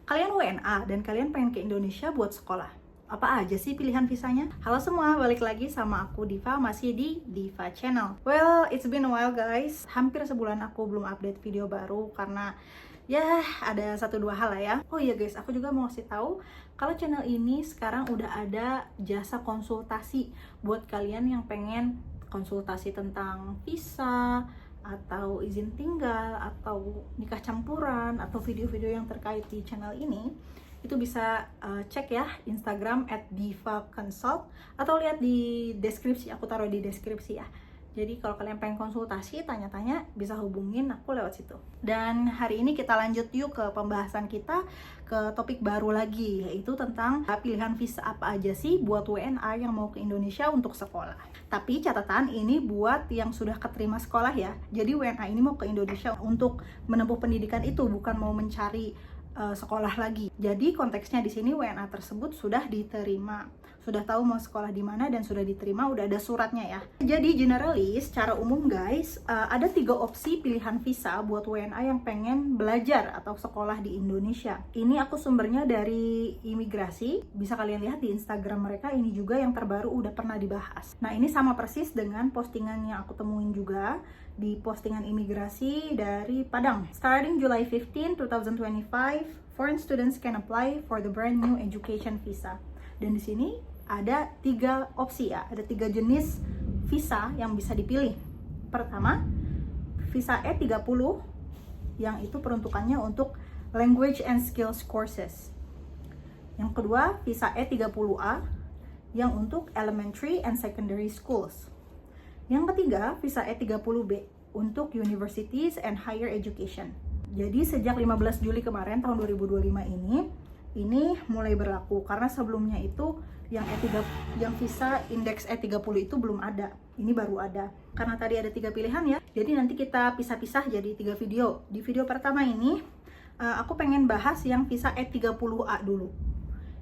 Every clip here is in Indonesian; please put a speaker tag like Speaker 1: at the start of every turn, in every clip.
Speaker 1: Kalian WNA dan kalian pengen ke Indonesia buat sekolah. Apa aja sih pilihan visanya? Halo semua, balik lagi sama aku Diva, masih di Diva Channel. Well, it's been a while guys. Hampir sebulan aku belum update video baru karena ya ada 1-2 hal lah ya. Oh iya guys, aku juga mau kasih tahu kalau channel ini sekarang udah ada jasa konsultasi buat kalian yang pengen konsultasi tentang visa atau izin tinggal atau nikah campuran atau video-video yang terkait di channel ini. Itu bisa cek ya Instagram @divaconsult atau lihat di deskripsi, aku taruh di deskripsi ya. Jadi kalau kalian pengen konsultasi, tanya-tanya, bisa hubungin aku lewat situ. Dan hari ini kita lanjut yuk ke pembahasan kita, ke topik baru lagi, yaitu tentang pilihan visa apa aja sih buat WNA yang mau ke Indonesia untuk sekolah. Tapi catatan ini buat yang sudah keterima sekolah ya. Jadi WNA ini mau ke Indonesia untuk menempuh pendidikan itu, bukan mau mencari sekolah lagi. Jadi konteksnya di sini WNA tersebut sudah diterima, sudah tahu mau sekolah di mana dan sudah diterima, udah ada suratnya ya. Jadi generally secara umum guys, ada 3 opsi pilihan visa buat WNA yang pengen belajar atau sekolah di Indonesia. Ini aku sumbernya dari imigrasi, bisa kalian lihat di Instagram mereka, ini juga yang terbaru udah pernah dibahas. Nah ini sama persis dengan postingan yang aku temuin juga di postingan imigrasi dari Padang. Starting July 15, 2025, foreign students can apply for the brand new education visa. Dan di sini ada 3 opsi ya, ada 3 jenis visa yang bisa dipilih. Pertama, visa E30 yang itu peruntukannya untuk language and skills courses. Yang kedua, visa E30A yang untuk elementary and secondary schools. Yang ketiga, visa E30B untuk universities and higher education. Jadi sejak 15 Juli kemarin tahun 2025 ini mulai berlaku, karena sebelumnya itu yang visa indeks E30 itu belum ada. Ini baru ada. Karena tadi ada 3 pilihan ya. Jadi nanti kita pisah-pisah jadi 3 video. Di video pertama ini aku pengen bahas yang visa E30A dulu,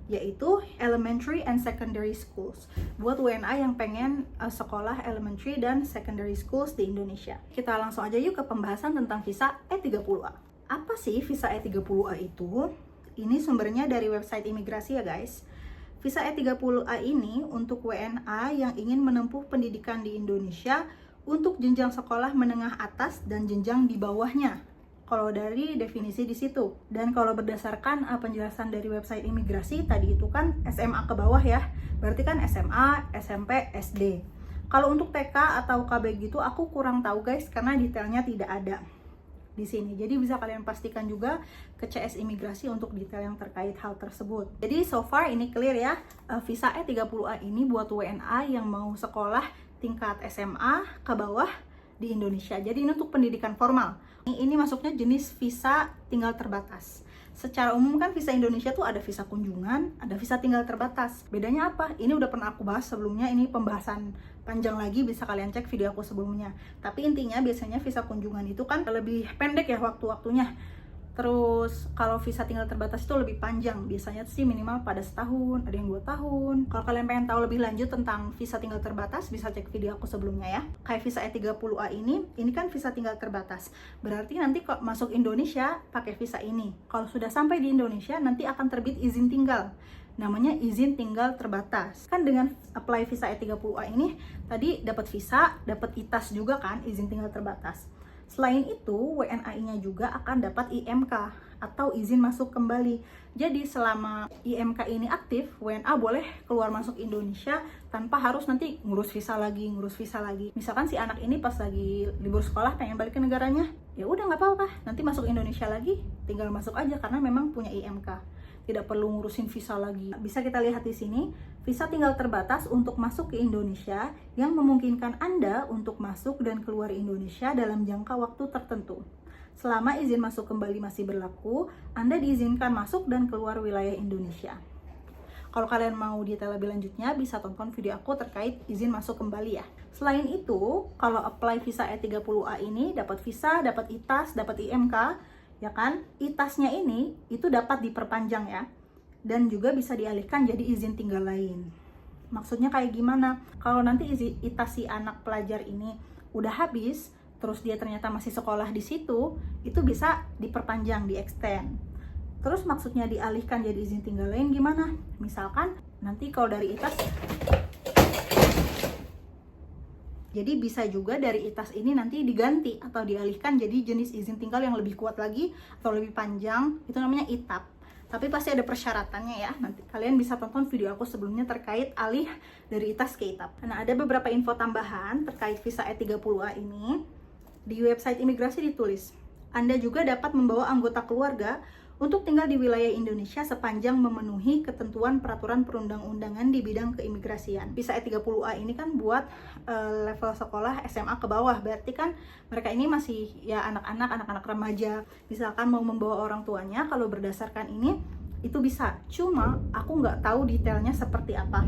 Speaker 1: yaitu elementary and secondary schools buat WNA yang pengen sekolah elementary dan secondary schools di Indonesia. Kita langsung aja yuk ke pembahasan tentang visa E30A. Apa sih visa E30A itu? Ini sumbernya dari website imigrasi ya guys. Visa E30A ini untuk WNA yang ingin menempuh pendidikan di Indonesia untuk jenjang sekolah menengah atas dan jenjang di bawahnya. Kalau dari definisi di situ. Dan kalau berdasarkan penjelasan dari website imigrasi tadi itu kan SMA ke bawah ya. Berarti kan SMA, SMP, SD. Kalau untuk TK atau KB gitu aku kurang tahu guys, karena detailnya tidak ada di sini. Jadi bisa kalian pastikan juga ke CS imigrasi untuk detail yang terkait hal tersebut. Jadi so far ini clear ya. Visa E30A ini buat WNA yang mau sekolah tingkat SMA ke bawah di Indonesia. Jadi ini untuk pendidikan formal. Ini masuknya jenis visa tinggal terbatas. Secara umum kan visa Indonesia tuh ada visa kunjungan, ada visa tinggal terbatas. Bedanya apa? Ini udah pernah aku bahas sebelumnya, ini pembahasan panjang lagi, bisa kalian cek video aku sebelumnya. Tapi intinya biasanya visa kunjungan itu kan lebih pendek ya waktu-waktunya. Terus kalau visa tinggal terbatas itu lebih panjang, biasanya sih minimal pada setahun, ada yang 2 tahun. Kalau kalian pengen tahu lebih lanjut tentang visa tinggal terbatas, bisa cek video aku sebelumnya ya. Kayak visa E30A ini kan visa tinggal terbatas. Berarti nanti kalau masuk Indonesia pakai visa ini. Kalau sudah sampai di Indonesia nanti akan terbit izin tinggal. Namanya izin tinggal terbatas. Kan dengan apply visa E30A ini tadi dapat visa, dapat ITAS juga kan, izin tinggal terbatas. Selain itu, WNA-nya juga akan dapat IMK atau izin masuk kembali. Jadi selama IMK ini aktif, WNA boleh keluar masuk Indonesia tanpa harus nanti ngurus visa lagi. Misalkan si anak ini pas lagi libur sekolah pengen balik ke negaranya, ya udah nggak apa-apa, nanti masuk Indonesia lagi, tinggal masuk aja karena memang punya IMK. Tidak perlu ngurusin visa lagi. Bisa kita lihat di sini, visa tinggal terbatas untuk masuk ke Indonesia yang memungkinkan Anda untuk masuk dan keluar Indonesia dalam jangka waktu tertentu. Selama izin masuk kembali masih berlaku, Anda diizinkan masuk dan keluar wilayah Indonesia. Kalau kalian mau detail lebih lanjutnya, bisa tonton video aku terkait izin masuk kembali ya. Selain itu, kalau apply visa E30A ini, dapat visa, dapat ITAS, dapat IMK, ya kan, ITAS-nya ini itu dapat diperpanjang ya, dan juga bisa dialihkan jadi izin tinggal lain. Maksudnya kayak gimana? Kalau nanti ITAS si anak pelajar ini udah habis, terus dia ternyata masih sekolah di situ, itu bisa diperpanjang, di extend. Terus maksudnya dialihkan jadi izin tinggal lain gimana? Misalkan nanti kalau dari ITAS, jadi bisa juga dari ITAS ini nanti diganti atau dialihkan jadi jenis izin tinggal yang lebih kuat lagi atau lebih panjang, itu namanya ITAP. Tapi pasti ada persyaratannya ya. Nanti kalian bisa tonton video aku sebelumnya terkait alih dari ITAS ke ITAP. Nah, ada beberapa info tambahan terkait visa E30A ini. Di website imigrasi ditulis, Anda juga dapat membawa anggota keluarga untuk tinggal di wilayah Indonesia sepanjang memenuhi ketentuan peraturan perundang-undangan di bidang keimigrasian. Visa E30A ini kan buat level sekolah SMA ke bawah, berarti kan mereka ini masih ya anak-anak remaja. Misalkan mau membawa orang tuanya, kalau berdasarkan ini itu bisa. Cuma aku nggak tahu detailnya seperti apa.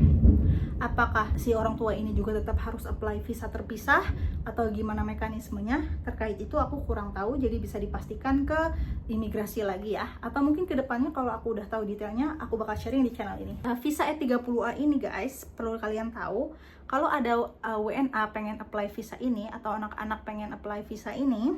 Speaker 1: Apakah si orang tua ini juga tetap harus apply visa terpisah atau gimana mekanismenya? Terkait itu aku kurang tahu, jadi bisa dipastikan ke imigrasi lagi ya. Atau mungkin kedepannya kalau aku udah tahu detailnya, aku bakal sharing di channel ini. Nah, visa E30A ini guys, perlu kalian tahu, kalau ada WNA pengen apply visa ini atau anak-anak pengen apply visa ini,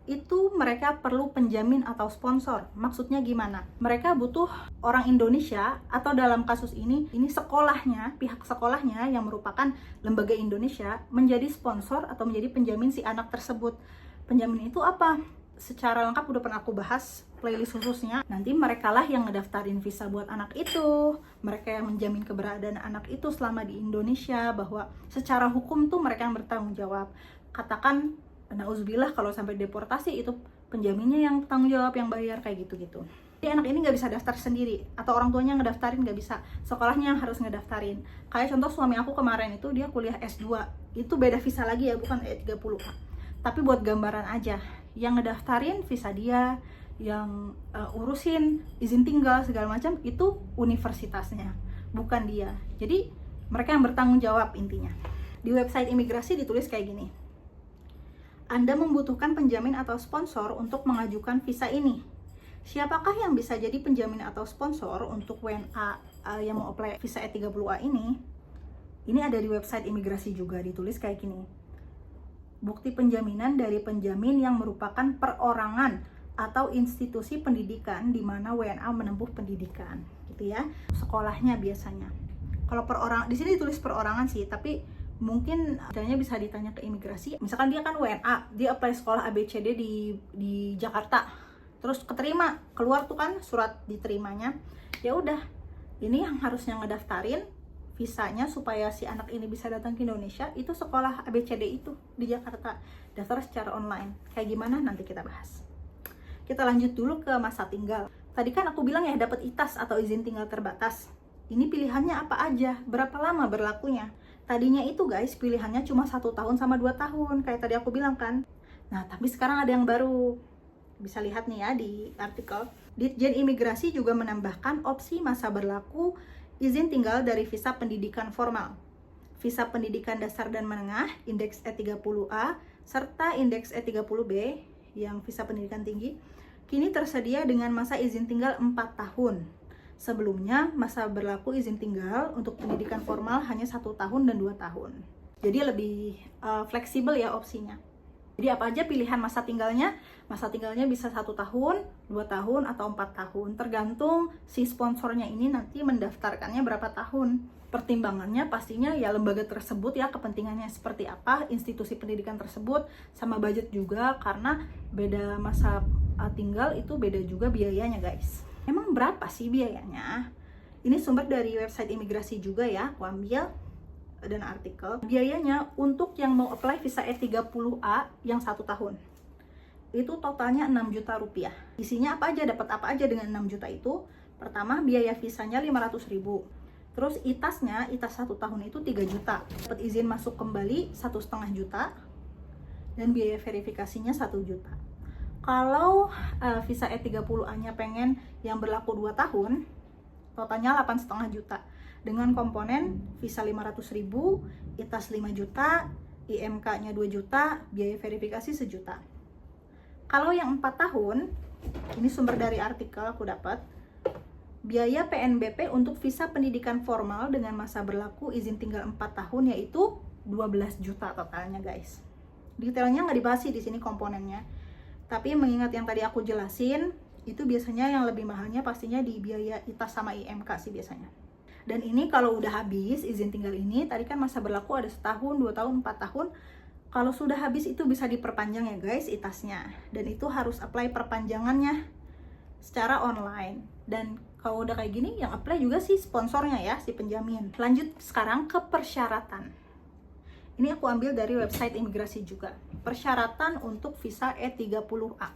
Speaker 1: itu mereka perlu penjamin atau sponsor. Maksudnya gimana? Mereka butuh orang Indonesia atau dalam kasus ini sekolahnya, pihak sekolahnya yang merupakan lembaga Indonesia menjadi sponsor atau menjadi penjamin si anak tersebut. Penjamin itu apa? Secara lengkap udah pernah aku bahas playlist khususnya. Nanti mereka lah yang ngedaftarin visa buat anak itu. Mereka yang menjamin keberadaan anak itu selama di Indonesia, bahwa secara hukum tuh mereka yang bertanggung jawab. Katakan nauzubillah kalau sampai deportasi, itu penjaminnya yang tanggung jawab, yang bayar, kayak gitu-gitu. Jadi anak ini nggak bisa daftar sendiri, atau orang tuanya ngedaftarin nggak bisa, sekolahnya yang harus ngedaftarin. Kayak contoh suami aku kemarin itu dia kuliah S2, itu beda visa lagi ya, bukan E30A. Tapi buat gambaran aja, yang ngedaftarin visa dia, yang urusin izin tinggal segala macam itu universitasnya, bukan dia. Jadi mereka yang bertanggung jawab intinya. Di website imigrasi ditulis kayak gini, Anda membutuhkan penjamin atau sponsor untuk mengajukan visa ini. Siapakah yang bisa jadi penjamin atau sponsor untuk WNA yang mau apply visa E30A ini? Ini ada di website imigrasi juga, ditulis kayak gini. Bukti penjaminan dari penjamin yang merupakan perorangan atau institusi pendidikan di mana WNA menempuh pendidikan, gitu ya. Sekolahnya biasanya. Kalau perorangan, di sini ditulis perorangan sih, tapi mungkin adanya bisa ditanya ke imigrasi. Misalkan dia kan WNA, dia apply sekolah ABCD di Jakarta, terus keterima, keluar tuh kan surat diterimanya. Ya udah, ini yang harusnya ngedaftarin visanya supaya si anak ini bisa datang ke Indonesia, itu sekolah ABCD itu di Jakarta. Daftar secara online. Kayak gimana nanti kita bahas. Kita lanjut dulu ke masa tinggal. Tadi kan aku bilang ya dapat ITAS atau izin tinggal terbatas. Ini pilihannya apa aja, berapa lama berlakunya. Tadinya itu guys, pilihannya cuma 1 tahun sama 2 tahun, kayak tadi aku bilang kan. Nah, tapi sekarang ada yang baru. Bisa lihat nih ya di artikel. Ditjen Imigrasi juga menambahkan opsi masa berlaku izin tinggal dari visa pendidikan formal, visa pendidikan dasar dan menengah, indeks E30A, serta indeks E30B, yang visa pendidikan tinggi, kini tersedia dengan masa izin tinggal 4 tahun. Sebelumnya, masa berlaku izin tinggal untuk pendidikan formal hanya 1 tahun dan 2 tahun. Jadi lebih fleksibel ya opsinya. Jadi apa aja pilihan masa tinggalnya? Masa tinggalnya bisa 1 tahun, 2 tahun, atau 4 tahun. Tergantung si sponsornya ini nanti mendaftarkannya berapa tahun. Pertimbangannya pastinya ya lembaga tersebut ya, kepentingannya seperti apa, institusi pendidikan tersebut, sama budget juga, karena beda masa tinggal itu beda juga biayanya guys. Emang berapa sih biayanya? Ini sumber dari website imigrasi juga ya, aku ambil dan artikel. Biayanya untuk yang mau apply visa E30A yang 1 tahun, itu totalnya 6 juta rupiah. Isinya apa aja, dapat apa aja dengan 6 juta itu? Pertama, biaya visanya 500.000. Terus ITAS-nya, ITAS 1 tahun itu 3 juta. Dapat izin masuk kembali 1,5 juta. Dan biaya verifikasinya 1 juta. Kalau visa E30A-nya pengen yang berlaku 2 tahun, totalnya 8,5 juta. Dengan komponen visa 500.000, ITAS 5 juta, IMK-nya 2 juta, biaya verifikasi 1 juta. Kalau yang 4 tahun, ini sumber dari artikel aku dapat, biaya PNBP untuk visa pendidikan formal dengan masa berlaku izin tinggal 4 tahun yaitu 12 juta totalnya guys. Detailnya nggak dibahas sih di sini komponennya. Tapi mengingat yang tadi aku jelasin, itu biasanya yang lebih mahalnya pastinya di biaya ITAS sama IMK sih biasanya. Dan ini kalau udah habis izin tinggal ini, tadi kan masa berlaku ada setahun, 2 tahun, 4 tahun. Kalau sudah habis itu bisa diperpanjang ya guys ITAS-nya. Dan itu harus apply perpanjangannya secara online. Dan kalau udah kayak gini, yang apply juga si sponsornya ya, si penjamin. Lanjut sekarang ke persyaratan. Ini aku ambil dari website imigrasi juga. Persyaratan untuk visa E30A.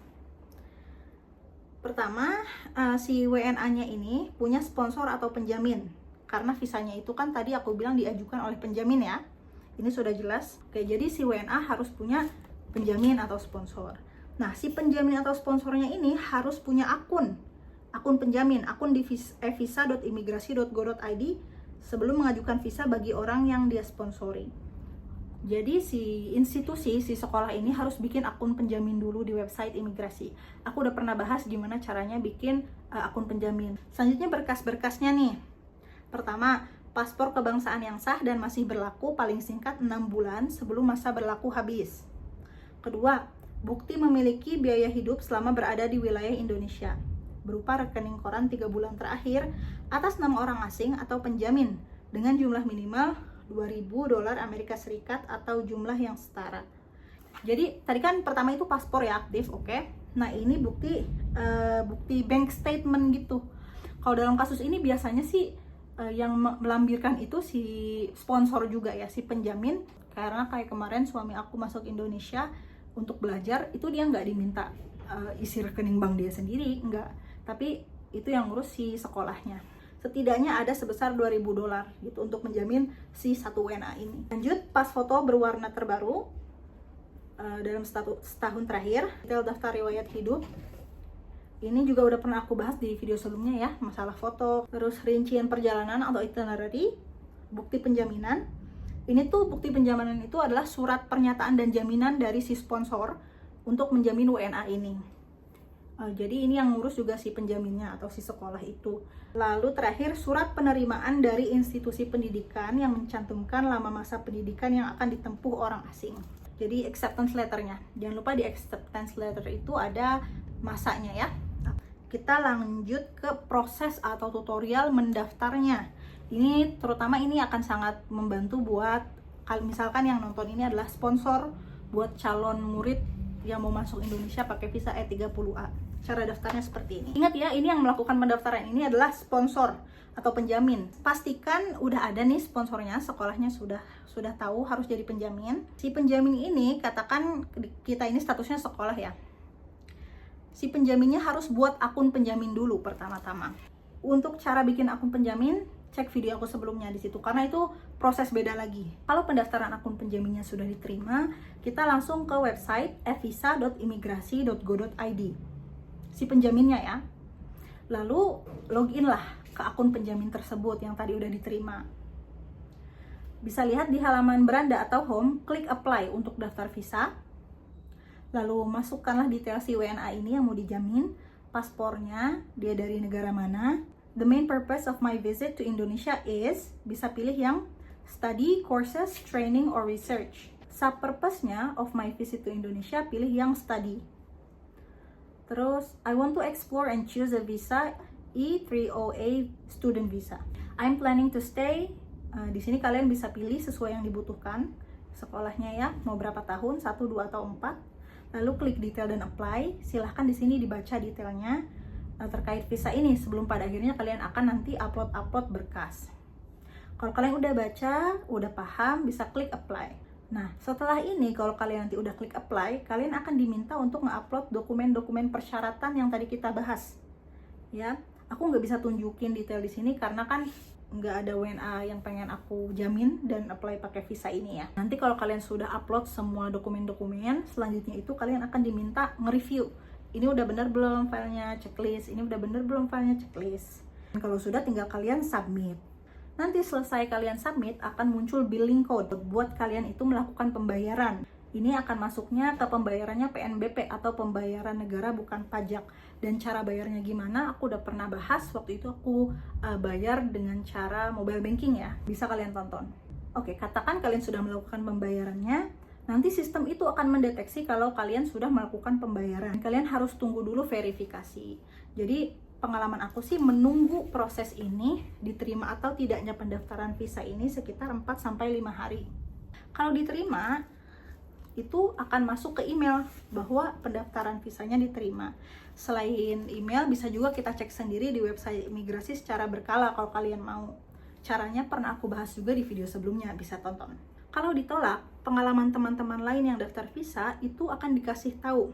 Speaker 1: Pertama, si WNA-nya ini punya sponsor atau penjamin. Karena visanya itu kan tadi aku bilang diajukan oleh penjamin ya. Ini sudah jelas. Oke, jadi si WNA harus punya penjamin atau sponsor. Nah, si penjamin atau sponsornya ini harus punya akun penjamin, akun di visa.imigrasi.go.id sebelum mengajukan visa bagi orang yang dia sponsori. Jadi si institusi, si sekolah ini harus bikin akun penjamin dulu di website imigrasi. Aku udah pernah bahas gimana caranya bikin akun penjamin. Selanjutnya berkas-berkasnya nih. Pertama, paspor kebangsaan yang sah dan masih berlaku paling singkat 6 bulan sebelum masa berlaku habis. Kedua, bukti memiliki biaya hidup selama berada di wilayah Indonesia, berupa rekening koran 3 bulan terakhir atas nama orang asing atau penjamin dengan jumlah minimal $2.000 Amerika Serikat atau jumlah yang setara. Jadi tadi kan pertama itu paspor ya aktif, oke? Nah ini bukti bank statement gitu. Kalau dalam kasus ini biasanya sih yang melampirkan itu si sponsor juga ya, si penjamin. Karena kayak kemarin suami aku masuk Indonesia untuk belajar, itu dia nggak diminta isi rekening bank dia sendiri, nggak. Tapi itu yang ngurus si sekolahnya. Setidaknya ada sebesar $2.000 gitu untuk menjamin si satu WNA ini. Lanjut, pas foto berwarna terbaru dalam setahun terakhir, detail daftar riwayat hidup. Ini juga udah pernah aku bahas di video sebelumnya ya, masalah foto, terus rincian perjalanan atau itinerary, bukti penjaminan. Ini tuh bukti penjaminan itu adalah surat pernyataan dan jaminan dari si sponsor untuk menjamin WNA ini. Jadi ini yang ngurus juga si penjaminnya atau si sekolah itu. Lalu terakhir, surat penerimaan dari institusi pendidikan yang mencantumkan lama masa pendidikan yang akan ditempuh orang asing. Jadi acceptance letternya. Jangan lupa di acceptance letter itu ada masanya ya. Kita lanjut ke proses atau tutorial mendaftarnya. Ini terutama ini akan sangat membantu buat kalau misalkan yang nonton ini adalah sponsor buat calon murid yang mau masuk Indonesia pakai visa E30A. Cara daftarnya seperti ini. Ingat ya, ini yang melakukan pendaftaran ini adalah sponsor atau penjamin. Pastikan udah ada nih sponsornya, sekolahnya sudah tahu harus jadi penjamin. Si penjamin ini, katakan kita ini statusnya sekolah ya. Si penjaminnya harus buat akun penjamin dulu pertama-tama. Untuk cara bikin akun penjamin, cek video aku sebelumnya di situ karena itu proses beda lagi. Kalau pendaftaran akun penjaminnya sudah diterima, kita langsung ke website evisa.imigrasi.go.id. Si penjaminnya ya. Lalu login lah ke akun penjamin tersebut yang tadi udah diterima. Bisa lihat di halaman beranda atau home, klik apply untuk daftar visa. Lalu masukkanlah detail si WNA ini yang mau dijamin, paspornya, dia dari negara mana. The main purpose of my visit to Indonesia is, bisa pilih yang study, courses, training, or research. Sub-purpose-nya of my visit to Indonesia, pilih yang study. Terus, I want to explore and choose a visa, E30A student visa. I'm planning to stay. Di sini kalian bisa pilih sesuai yang dibutuhkan. Sekolahnya ya, mau berapa tahun, 1, 2, atau 4. Lalu klik detail dan apply. Silahkan di sini dibaca detailnya terkait visa ini sebelum pada akhirnya kalian akan nanti upload berkas. Kalau kalian udah baca, udah paham, bisa klik apply. Nah, setelah ini kalau kalian nanti udah klik apply, kalian akan diminta untuk nge-upload dokumen-dokumen persyaratan yang tadi kita bahas. Ya, aku nggak bisa tunjukin detail di sini karena kan nggak ada WNA yang pengen aku jamin dan apply pakai visa ini ya. Nanti kalau kalian sudah upload semua dokumen-dokumen, selanjutnya itu kalian akan diminta nge-review. Ini udah bener belum filenya, checklist. Ini udah bener belum filenya, checklist. Dan kalau sudah tinggal kalian submit. Nanti selesai kalian submit akan muncul billing code buat kalian itu melakukan pembayaran. Ini akan masuknya ke pembayarannya PNBP atau pembayaran negara bukan pajak. Dan cara bayarnya gimana aku udah pernah bahas, waktu itu aku bayar dengan cara mobile banking ya. Bisa kalian tonton. Oke, katakan kalian sudah melakukan pembayarannya. Nanti sistem itu akan mendeteksi kalau kalian sudah melakukan pembayaran. Kalian harus tunggu dulu verifikasi. Jadi pengalaman aku sih menunggu proses ini diterima atau tidaknya pendaftaran visa ini sekitar 4-5 hari. Kalau diterima, itu akan masuk ke email bahwa pendaftaran visanya diterima. Selain email, bisa juga kita cek sendiri di website imigrasi secara berkala kalau kalian mau. Caranya pernah aku bahas juga di video sebelumnya, bisa tonton. Kalau ditolak, pengalaman teman-teman lain yang daftar visa itu akan dikasih tahu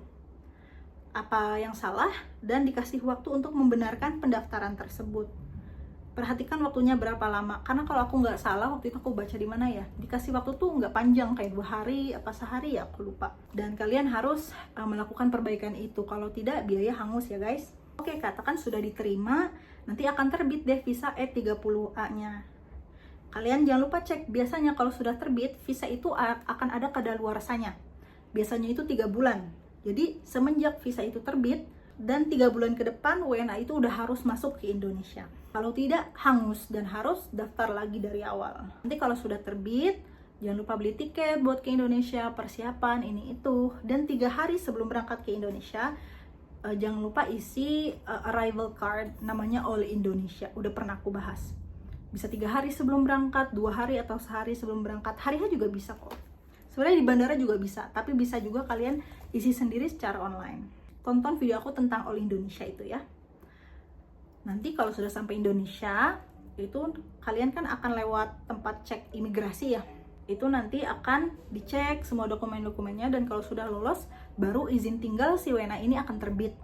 Speaker 1: apa yang salah dan dikasih waktu untuk membenarkan pendaftaran tersebut. Perhatikan waktunya berapa lama, karena kalau aku nggak salah waktu itu aku baca di mana ya, dikasih waktu tuh nggak panjang, kayak 2 hari apa sehari ya, aku lupa. Dan kalian harus melakukan perbaikan itu, kalau tidak biaya hangus ya guys. Oke, katakan sudah diterima, nanti akan terbit deh visa E30A-nya. Kalian jangan lupa cek, biasanya kalau sudah terbit, visa itu akan ada kadaluarsanya. Biasanya itu 3 bulan. Jadi semenjak visa itu terbit, dan 3 bulan ke depan WNA itu udah harus masuk ke Indonesia. Kalau tidak, hangus dan harus daftar lagi dari awal. Nanti kalau sudah terbit, jangan lupa beli tiket buat ke Indonesia, persiapan ini itu. Dan 3 hari sebelum berangkat ke Indonesia, jangan lupa isi arrival card namanya All Indonesia. Udah pernah aku bahas. Bisa 3 hari sebelum berangkat, 2 hari atau sehari sebelum berangkat. Hari juga bisa kok. Sebenarnya di bandara juga bisa, tapi bisa juga kalian isi sendiri secara online. Tonton video aku tentang All Indonesia itu ya. Nanti kalau sudah sampai Indonesia, itu kalian kan akan lewat tempat cek imigrasi ya. Itu nanti akan dicek semua dokumen-dokumennya, dan kalau sudah lolos, baru izin tinggal si WNA ini akan terbit.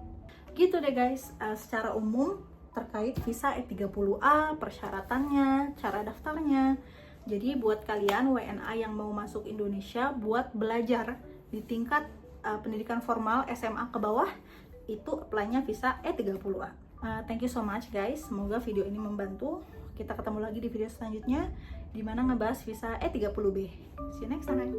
Speaker 1: Gitu deh guys, secara umum terkait visa E30A, persyaratannya, cara daftarnya. Jadi buat kalian WNA yang mau masuk Indonesia buat belajar di tingkat pendidikan formal SMA ke bawah, itu apply-nya visa E30A. Thank you so much guys, semoga video ini membantu. Kita ketemu lagi di video selanjutnya, dimana ngebahas visa E30B. See you next time.